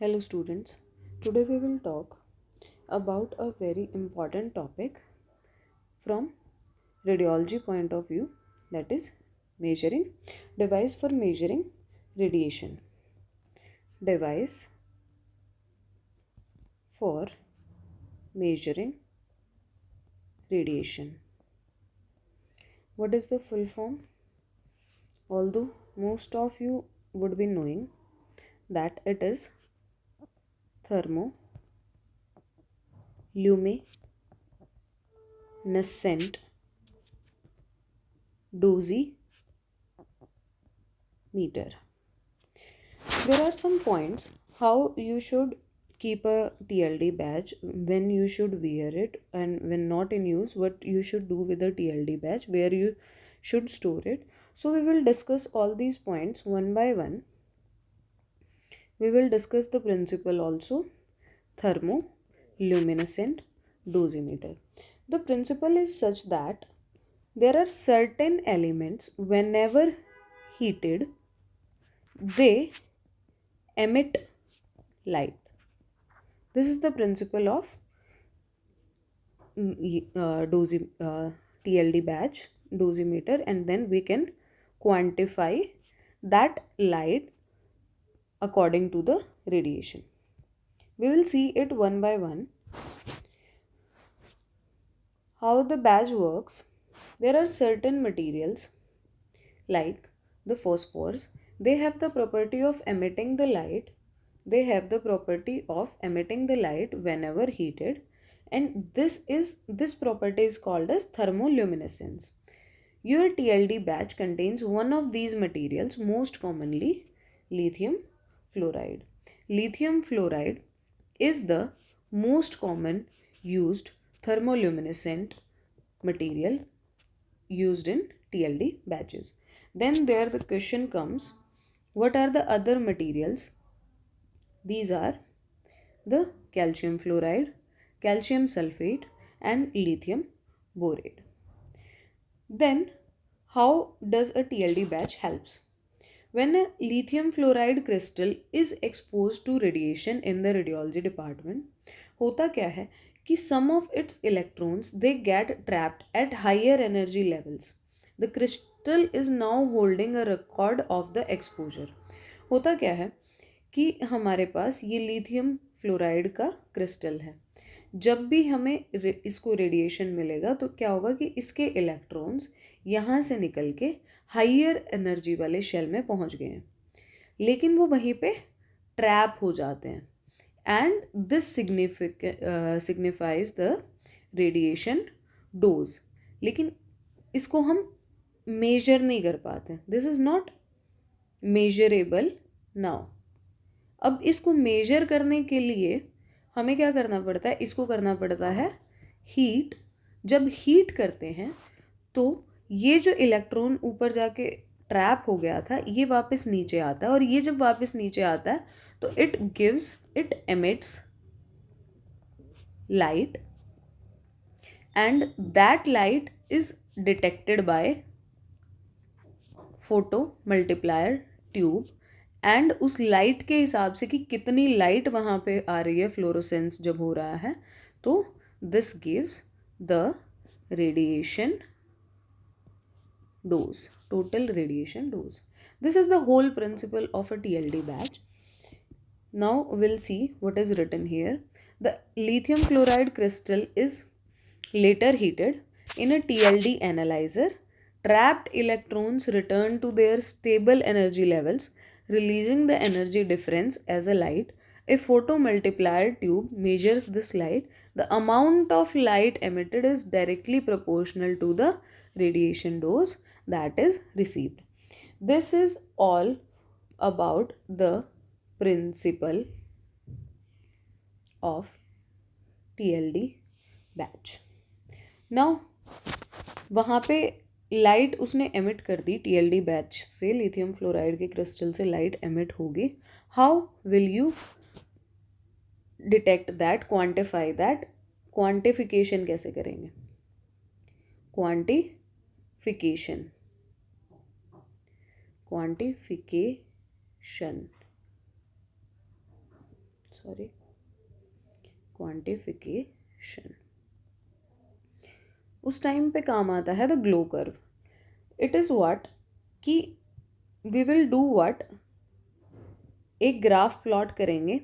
Hello, students. Today we will talk about a very important topic from radiology point of view, that is measuring device for measuring radiation. Device for measuring radiation. What is the full form? Although most of you would be knowing that it is thermoluminescent dosimeter. There are some points how you should keep a TLD badge, when you should wear it, and when not in use, what you should do with the TLD badge, where you should store it. So, we will discuss all these points one by one. We will discuss the principle also, thermoluminescent dosimeter. The principle is such that there are certain elements, whenever heated, they emit light. This is the principle of TLD badge dosimeter, and then we can quantify that light according to the radiation. We will see it one by one. How the badge works: there are certain materials like the phosphors, they have the property of emitting the light. They have the property of emitting the light whenever heated, and this property is called as thermoluminescence. Your TLD batch contains one of these materials, most commonly lithium fluoride. Lithium fluoride is the most common used thermoluminescent material used in TLD batches. Then there the question comes, what are the other materials? These are the calcium fluoride, calcium sulfate, and lithium borate. Then how does a TLD batch helps? When a lithium fluoride crystal is exposed to radiation in the radiology department, होता क्या है कि some of its electrons they get trapped at higher energy levels. The crystal is now holding a record of the exposure. होता क्या है कि हमारे पास ये लिथियम फ्लोराइड का क्रिस्टल है. जब भी हमें इसको रेडिएशन मिलेगा तो क्या होगा कि इसके इलेक्ट्रॉन्स यहाँ से निकल के हाइयर एनर्जी वाले शेल में पहुँच गए हैं, लेकिन वो वहीं पे ट्रैप हो जाते हैं. And this signifies the radiation dose. लेकिन इसको हम मेजर नहीं कर पाते. This is not measurable now. अब इसको मेजर करने के लिए हमें क्या करना पड़ता है? इसको करना पड़ता है हीट. जब हीट करते हैं तो ये जो इलेक्ट्रॉन ऊपर जाके ट्रैप हो गया था ये वापस नीचे आता है, और ये जब वापस नीचे आता है तो it emits light, and that light is detected by photo multiplier tube. And उस लाइट के हिसाब से कि कितनी लाइट वहाँ पे आ रही है, फ्लोरोसेंस जब हो रहा है, तो this gives the radiation dose, total radiation dose. This is the whole principle of a TLD batch. Now we'll see what is written here. The lithium fluoride crystal is later heated in a TLD analyzer. Trapped electrons return to their stable energy levels, releasing the energy difference as a light. A photomultiplier tube measures this light. The amount of light emitted is directly proportional to the radiation dose that is received. This is all about the principle of TLD batch. Now वहाँ पे light उसने emit कर दी TLD batch से, lithium fluoride के crystal से light emit होगी. How will you detect that, quantify that? Quantification कैसे करेंगे? Quantification quantification. उस टाइम पे काम आता है the glow curve. It is what कि वी विल डू व्हाट, एक ग्राफ प्लॉट करेंगे,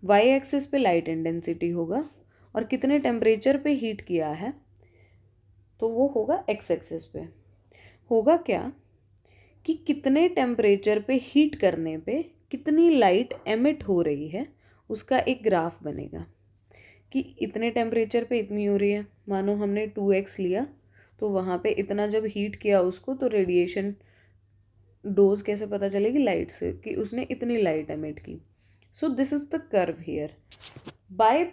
वाई एक्सिस पे लाइट इंटेंसिटी होगा और कितने टेम्परेचर पे हीट किया है तो वो होगा एक्स एक्सिस पे। होगा क्या कि कितने टेम्परेचर पे हीट करने पे कितनी लाइट एमिट हो रही है उसका एक ग्राफ बनेगा कि इतने टेम्परेचर पे इतनी हो रही है। मानो हमने 2x लिया तो वहाँ पे इतना जब हीट किया उसको तो रेडिएशन डोज कैसे पता चलेगी, लाइट से, कि उसने इतनी लाइट एमिट की। So this is the curve here. Bye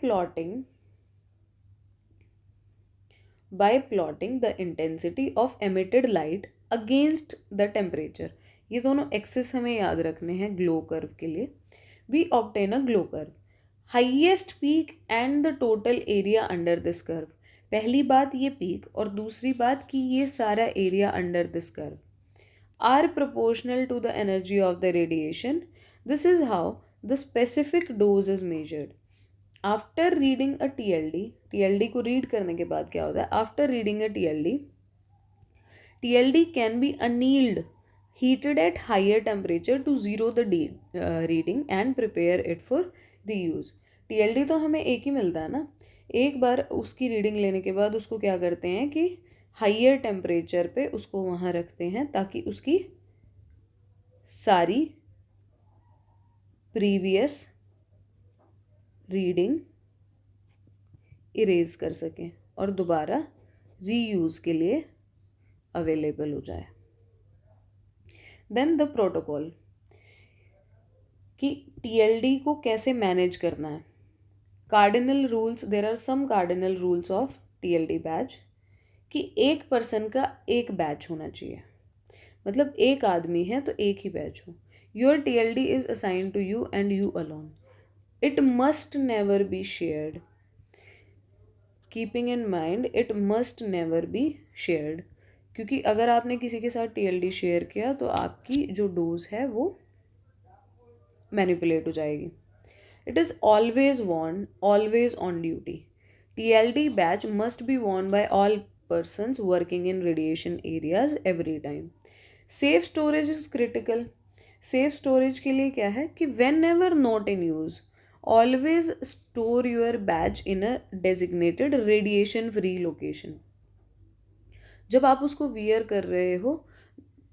plotting the intensity of emitted light against the temperature, ये दोनों एक्सिस हमें याद रखने हैं ग्लो कर्व के लिए, we obtain a glow curve. Highest peak and the total area under this curve. पहली बात ये पीक और दूसरी बात कि ये सारा area under this curve are proportional to the energy of the radiation. This is how the specific dose is measured. After reading a TLD को रीड करने के बाद क्या होता है, after reading a TLD can be annealed, heated at higher temperature to zero the reading and prepare it for reuse. TLD तो हमें एक ही मिलता है ना, एक बार उसकी रीडिंग लेने के बाद उसको क्या करते हैं कि हाइयर टेम्परेचर पे उसको वहाँ रखते हैं ताकि उसकी सारी प्रीवियस रीडिंग इरेज कर सकें और दोबारा रीयूज़ के लिए अवेलेबल हो जाए। देन द प्रोटोकॉल कि टीएलडी को कैसे मैनेज करना है। Cardinal rules, there are some cardinal rules of TLD badge कि एक पर्सन का एक बैच होना चाहिए, मतलब एक आदमी है तो एक ही बैच हो। Your TLD is assign to you and you alone. It must never be shared. Keeping in mind it must never be shared, क्योंकि अगर आपने किसी के साथ टीएलडी शेयर किया तो आपकी जो डोज है वो मैनिपुलेट हो जाएगी। It is always worn, always on duty. TLD badge must be worn by all persons working in radiation areas every time. Safe storage is critical. Safe storage के लिए क्या है कि whenever not in use, always store your badge in a designated radiation free location. जब आप उसको wear कर रहे हो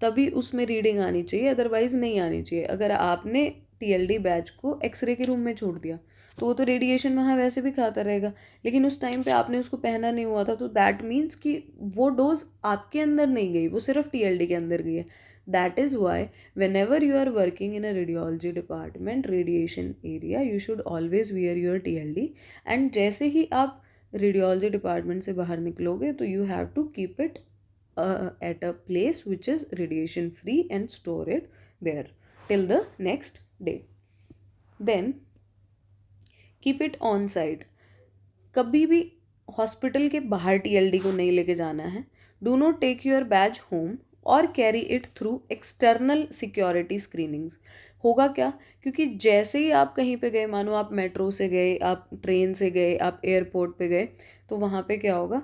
तभी उसमें रीडिंग आनी चाहिए, अदरवाइज नहीं आनी चाहिए। अगर आपने टीएलडी बैच को एक्सरे के रूम में छोड़ दिया तो वो तो रेडिएशन वहाँ वैसे भी खाता रहेगा, लेकिन उस टाइम पे आपने उसको पहना नहीं हुआ था तो दैट मीन्स कि वो डोज आपके अंदर नहीं गई, वो सिर्फ टीएलडी के अंदर गई है। That is why when you are working in a radiology department radiation area you should always wear your TLD. And जैसे ही आप रेडियोलॉजी डिपार्टमेंट से बाहर निकलोगे तो you have to keep it at a place which is radiation free and store it there till the next day. Then keep it on site. कभी भी hospital के बाहर टीएलडी को नहीं लेके जाना है। Do not take your badge home or carry it through external security screenings. होगा क्या, क्योंकि जैसे ही आप कहीं पे गए, मानो आप मेट्रो से गए, आप ट्रेन से गए, आप एयरपोर्ट पे गए, तो वहाँ पे क्या होगा,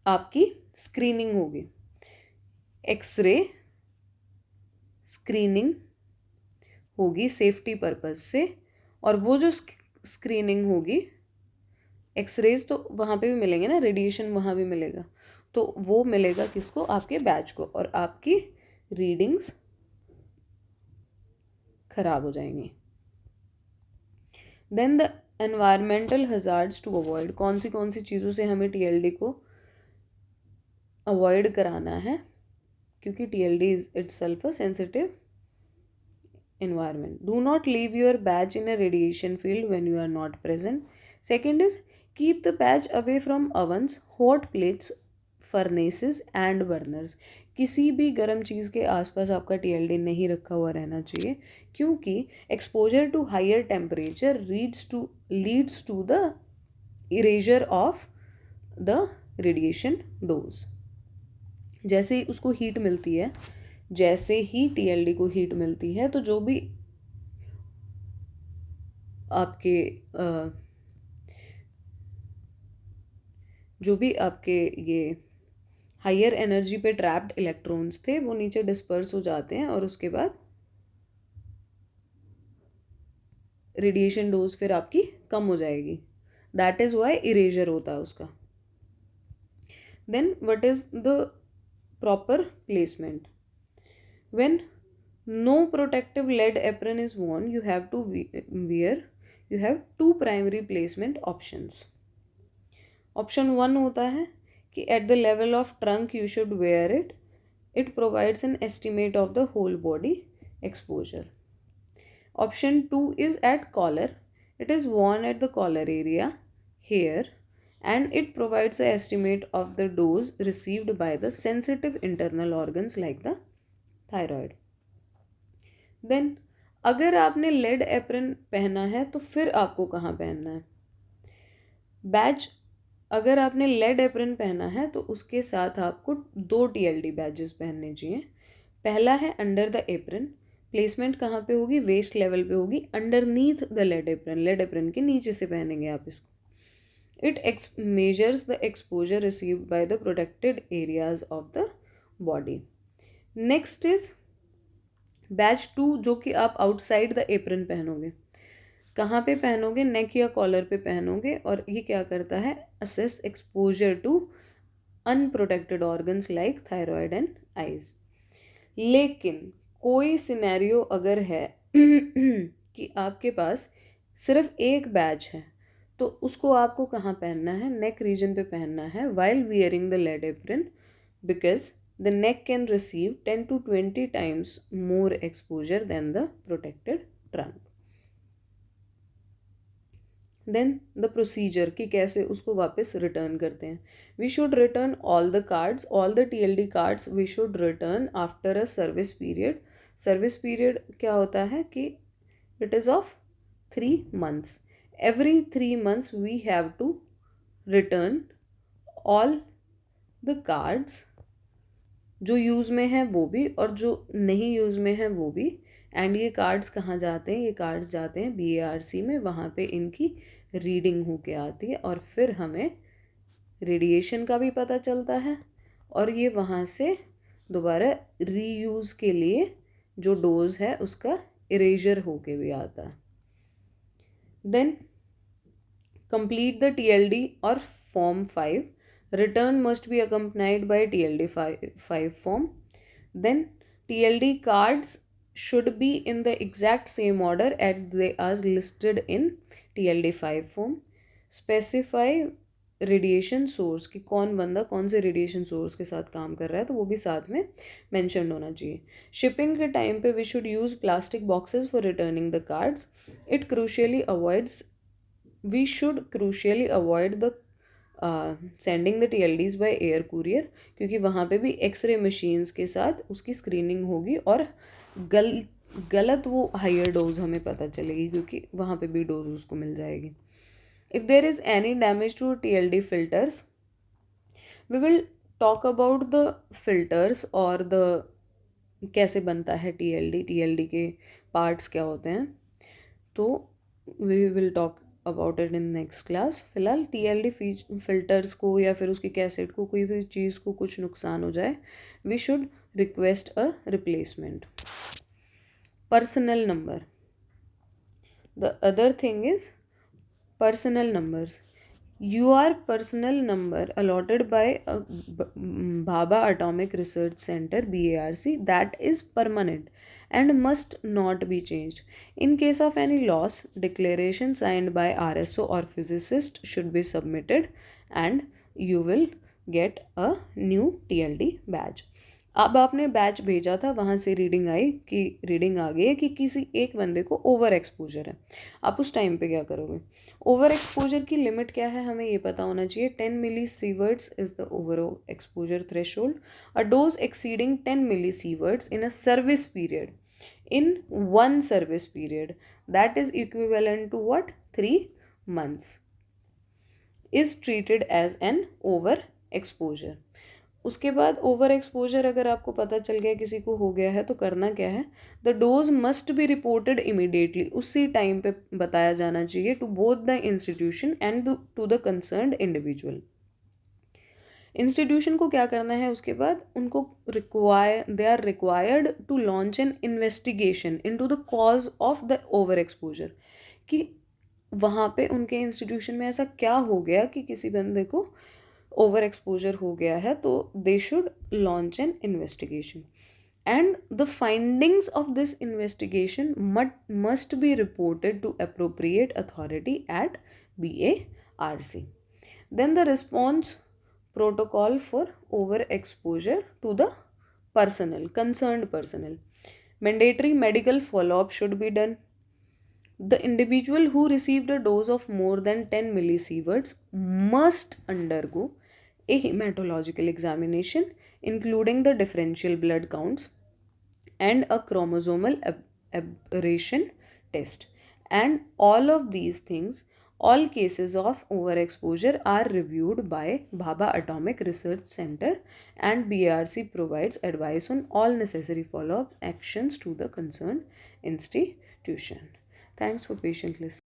आपकी स्क्रीनिंग होगी, एक्सरे स्क्रीनिंग होगी सेफ्टी पर्पस से। और वो जो स्क्रीनिंग होगी, एक्सरेज तो वहाँ पे भी मिलेंगे ना, रेडिएशन वहाँ भी मिलेगा, तो वो मिलेगा किसको, आपके बैच को, और आपकी रीडिंग्स खराब हो जाएंगी। Then the environmental hazards to avoid. कौन सी चीज़ों से हमें टीएलडी को अवॉइड कराना है, क्योंकि TLD is itself a sensitive environment. Do not leave your badge in a radiation field when you are not present. Second is keep the badge away from ovens, hot plates, furnaces and burners. किसी भी गर्म चीज़ के आसपास आपका TLD नहीं रखा हुआ रहना चाहिए, क्योंकि exposure to higher temperature leads to the erasure of the radiation dose. जैसे ही उसको हीट मिलती है, जैसे ही टीएलडी को हीट मिलती है, तो जो भी आपके जो भी आपके ये हायर एनर्जी पे ट्रैप्ड इलेक्ट्रॉन्स थे वो नीचे डिस्पर्स हो जाते हैं और उसके बाद रेडिएशन डोज फिर आपकी कम हो जाएगी. दैट इज़ वाई इरेजर होता है उसका. Then what is the proper placement? When no protective lead apron is worn, you have to wear, you have two primary placement options. Option 1 होता है कि at the level of trunk you should wear it. It provides an estimate of the whole body exposure. Option 2 is at collar. It is worn at the collar area here, and it provides an estimate of the dose received by the sensitive internal organs like the thyroid. देन अगर आपने lead apron पहना है तो फिर आपको कहाँ पहनना है? बैज अगर आपने लेड एप्रन पहना है तो उसके साथ आपको 2 TLD बैजेस पहनने चाहिए. पहला है अंडर द एप्रन. प्लेसमेंट कहाँ पे होगी? वेस्ट लेवल पे होगी, underneath the lead apron. Lead apron के नीचे से पहनेंगे आप इसको. It measures the exposure received by the protected areas of the body. Next is badge 2, जो कि आप आउटसाइड द एप्रन पहनोगे. कहाँ पे पहनोगे? नेक या कॉलर पे पहनोगे. और ये क्या करता है? Assess exposure to unprotected organs like thyroid and eyes. लेकिन कोई सिनेरियो अगर है कि आपके पास सिर्फ एक बैच है तो उसको आपको कहाँ पहनना है? नेक रीजन पे पहनना है while wearing the lead apron, because the neck can receive 10 to 20 times more exposure than the protected trunk. Then the procedure कि कैसे उसको वापस रिटर्न करते हैं. We should return all the cards, all the TLD cards we should return after a service period. Service period क्या होता है कि it is of 3 months. Every 3 months we have to return all the cards, जो use में है वो भी और जो नहीं यूज़ में है वो भी. एंड ये कार्ड्स कहाँ जाते हैं? ये कार्ड्स जाते हैं BARC में. वहाँ पे इनकी रीडिंग होके आती है और फिर हमें रेडिएशन का भी पता चलता है और ये वहाँ से दोबारा रीयूज़ के लिए जो डोज है उसका इरेजर होके भी आता है. देन कंप्लीट द TLD और form 5. Return must be accompanied by TLD 5 form. Then TLD cards should be in the exact same order as they are listed in TLD 5 form. Specify radiation source कि कौन बंदा कौन से radiation source के साथ काम कर रहा है तो वो भी साथ में मेंशन होना चाहिए. शिपिंग के टाइम पे we should use plastic boxes for returning the cards. It crucially avoids we should crucially avoid the sending the TLDs by air courier, क्योंकि वहाँ पे भी एक्सरे मशीन्स के साथ उसकी स्क्रीनिंग होगी और गलत वो हायर डोज हमें पता चलेगी क्योंकि वहाँ पे भी डोज उसको मिल जाएगी. If there is any damage to TLD filters, we will talk about the filters और द कैसे बनता है TLD के पार्ट्स क्या होते हैं. तो we will talk about it in next class. फिलहाल TLD फिल्टर्स को या फिर उसकी कैसेट को कोई भी चीज़ को कुछ नुकसान हो जाए, we should request a replacement. Personal number. The other thing is personal numbers. Your personal number allotted by Bhabha Atomic Research Center BARC that is permanent and must not be changed. In case of any loss, declaration signed by RSO or physicist should be submitted and you will get a new TLD badge. अब आपने batch भेजा था, वहाँ से reading I कि reading आ गई है कि किसी एक बंदे को ओवर एक्सपोजर है. आप उस टाइम पे क्या करोगे? ओवर एक्सपोजर की लिमिट क्या है हमें ये पता होना चाहिए. 10 millisieverts is the over exposure threshold. A dose exceeding 10 millisieverts in a service period, in one service period, that is equivalent to what? 3 months, is treated as an over exposure. उसके बाद over exposure अगर आपको पता चल गया किसी को हो गया है तो करना क्या है, the dose must be reported immediately, उसी टाइम पे बताया जाना चाहिए to both the institution and to the concerned individual. Institution को क्या करना है उसके बाद, उनको they are required to launch an investigation into the cause of the over exposure, कि वहाँ पे उनके इंस्टीट्यूशन में ऐसा क्या हो गया कि किसी बंदे को ओवर एक्सपोजर हो गया है, तो they should launch an investigation and the findings of this investigation must be reported to appropriate authority at BARC. Then the response protocol for overexposure to the concerned personnel. Mandatory medical follow-up should be done. The individual who received a dose of more than 10 millisieverts must undergo a hematological examination, including the differential blood counts and a chromosomal aberration test. And all of these things, all cases of overexposure are reviewed by Bhabha Atomic Research Center, and BARC provides advice on all necessary follow-up actions to the concerned institution. Thanks for patiently listening.